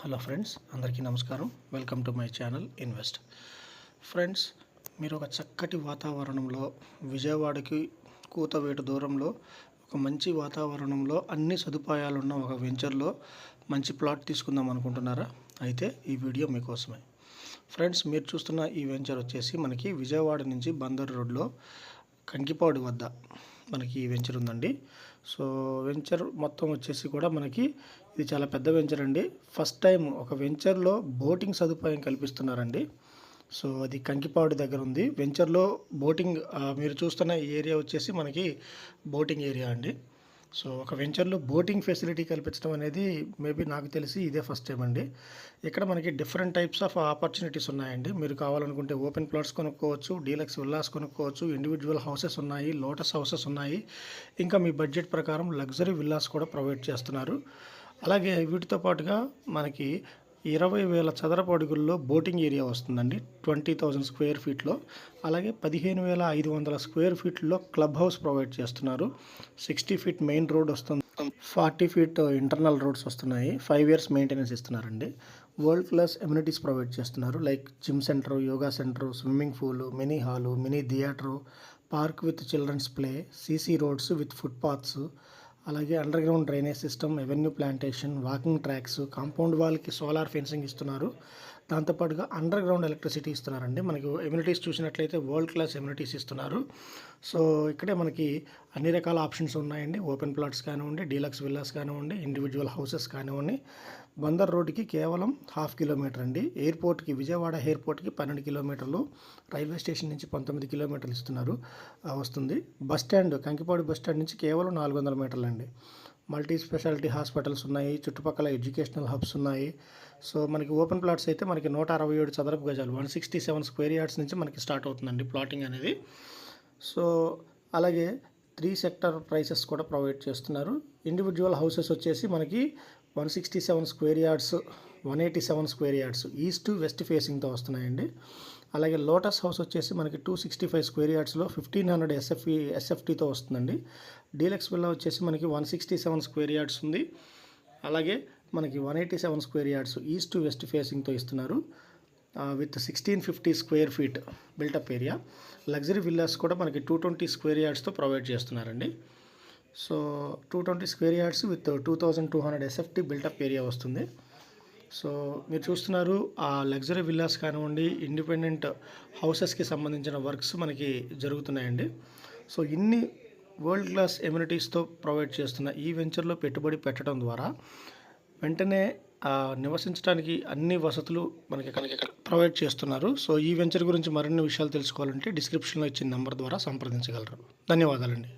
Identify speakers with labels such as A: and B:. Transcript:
A: Hello friends, అందరికీ నమస్కారం. Welcome to my channel invest. Friends, మీరు ఒక చక్కటి వాతావరణంలో విజయవాడకి కూతవేటు దూరంలో ఒక మంచి వాతావరణంలో అన్ని సదుపాయాలున్న ఒక వెంచర్లో మంచి ప్లాట్ తీసుకుందాం అనుకుంటున్నారా? అయితే ఈ వీడియో మీకోసమే. ఫ్రెండ్స్, మీరు చూస్తున్న ఈ వెంచర్ వచ్చేసి మనకి విజయవాడ నుంచి బందర్ రోడ్లో కంకిపాడు వద్ద మనకి ఈ వెంచర్ ఉందండి. సో వెంచర్ మొత్తం వచ్చేసి కూడా మనకి ఇది చాలా పెద్ద వెంచర్ అండి. ఫస్ట్ టైం ఒక వెంచర్లో బోటింగ్ సదుపాయం కల్పిస్తున్నారండి. సో అది కంకిపాడు దగ్గర ఉంది. వెంచర్లో బోటింగ్ మీరు చూస్తున్న ఏరియా వచ్చేసి మనకి బోటింగ్ ఏరియా అండి. సో ఒక వెంచర్లో బోటింగ్ ఫెసిలిటీ కల్పించడం అనేది మేబీ నాకు తెలిసి ఇదే ఫస్ట్ టైం అండి. ఇక్కడ మనకి డిఫరెంట్ టైప్స్ ఆఫ్ ఆపర్చునిటీస్ ఉన్నాయండి. మీరు కావాలనుకుంటే ఓపెన్ ప్లాట్స్ కొనుక్కోవచ్చు, డీలక్స్ విల్లాస్ కొనుక్కోవచ్చు, ఇండివిజువల్ హౌసెస్ ఉన్నాయి, లోటస్ హౌసెస్ ఉన్నాయి, ఇంకా మీ బడ్జెట్ ప్రకారం లగ్జరీ విల్లాస్ కూడా ప్రొవైడ్ చేస్తున్నారు. అలాగే వీటితో పాటుగా మనకి 20,000 చదరపు అడుగుల్లో బోటింగ్ ఏరియా వస్తుందండి, 20,000 స్క్వేర్ ఫీట్లో. అలాగే 15,500 స్క్వేర్ ఫీట్లో క్లబ్ హౌస్ ప్రొవైడ్ చేస్తున్నారు. 60 ఫీట్ మెయిన్ రోడ్ వస్తుంది, 40 ఫీట్ ఇంటర్నల్ రోడ్స్ వస్తున్నాయి. 5 ఇయర్స్ మెయింటెనెన్స్ ఇస్తున్నారండి. వరల్డ్ క్లాస్ ఎమ్యూనిటీస్ ప్రొవైడ్ చేస్తున్నారు, like gym centre, yoga centre, swimming pool, mini hall, mini theatre, park with childrens play, CC roads with footpaths, అలాగే underground drainage system, avenue plantation, walking tracks, compound వాల్కి solar fencing ఇస్తున్నారు. దాంతోపాటుగా underground electricity ఇస్తున్నారండి. మనకి amenities చూసినట్లయితే world class amenities ఇస్తున్నారు. So ఇక్కడే మనకి అన్ని రకాల ఆప్షన్స్ ఉన్నాయండి. ఓపెన్ ప్లాట్స్ కానివ్వండి, డీలక్స్ విల్లాస్ కానివ్వండి, ఇండివిజువల్ హౌసెస్ కానివ్వండి. బందర్ రోడ్డుకి కేవలం 1/2 కిలోమీటర్ అండి. ఎయిర్పోర్ట్కి, విజయవాడ ఎయిర్పోర్ట్కి 12 కిలోమీటర్లు, రైల్వే స్టేషన్ నుంచి 19 కిలోమీటర్లు ఇస్తున్నారు వస్తుంది. Bus stand, Kankipadu bus stand నుంచి కేవలం 400 మీటర్లు అండి. మల్టీ స్పెషాలిటీ హాస్పిటల్స్ ఉన్నాయి, చుట్టుపక్కల ఎడ్యుకేషనల్ హబ్స్ ఉన్నాయి. సో మనకి ఓపెన్ ప్లాట్స్ అయితే మనకి 167 చదరపు గజాలు, 167 స్క్వేర్ యార్డ్స్ నుంచి మనకి స్టార్ట్ అవుతుందండి ప్లాటింగ్ అనేది. సో అలాగే 3 సెక్టర్ ప్రైసెస్ కూడా ప్రొవైడ్ చేస్తున్నారు. ఇండివిజువల్ హౌసెస్ వచ్చేసి మనకి 167 square yards, 187 square yards east west ఫేసింగ్తో వస్తున్నాయండి. అలాగే లోటస్ హౌస్ వచ్చేసి మనకి 265 స్క్వేర్ యార్డ్స్లో 1500 ఎస్ఎఫ్టీతో వస్తుందండి. డీలక్స్ విల్లా వచ్చేసి మనకి 167 స్క్వేర్ యార్డ్స్ ఉంది. అలాగే మనకి 187 స్క్వేర్ యార్డ్స్ ఈస్ట్ వెస్ట్ ఫేసింగ్తో ఇస్తున్నారు, with 1650 square feet built-up area. Luxury villas కూడా మనకి 220 స్క్వేర్ యార్డ్స్తో ప్రొవైడ్ చేస్తున్నారండి. So 220 square yards with 2200 SFT built-up area వస్తుంది. సో మీరు చూస్తున్నారు, ఆ లగ్జరీ విల్లాస్ కానివ్వండి, ఇండిపెండెంట్ హౌసెస్కి సంబంధించిన వర్క్స్ మనకి జరుగుతున్నాయండి. సో ఇన్ని వరల్డ్ క్లాస్ ఎమ్యూనిటీస్తో ప్రొవైడ్ చేస్తున్న ఈ వెంచర్లో పెట్టుబడి పెట్టడం ద్వారా వెంటనే నివసించడానికి అన్ని వసతులు మనకి ఇక్కడ ప్రొవైడ్ చేస్తున్నారు. సో ఈ వెంచర్ గురించి మరిన్ని విషయాలు తెలుసుకోవాలంటే డిస్క్రిప్షన్లో ఇచ్చిన నెంబర్ ద్వారా సంప్రదించగలరు. ధన్యవాదాలండి.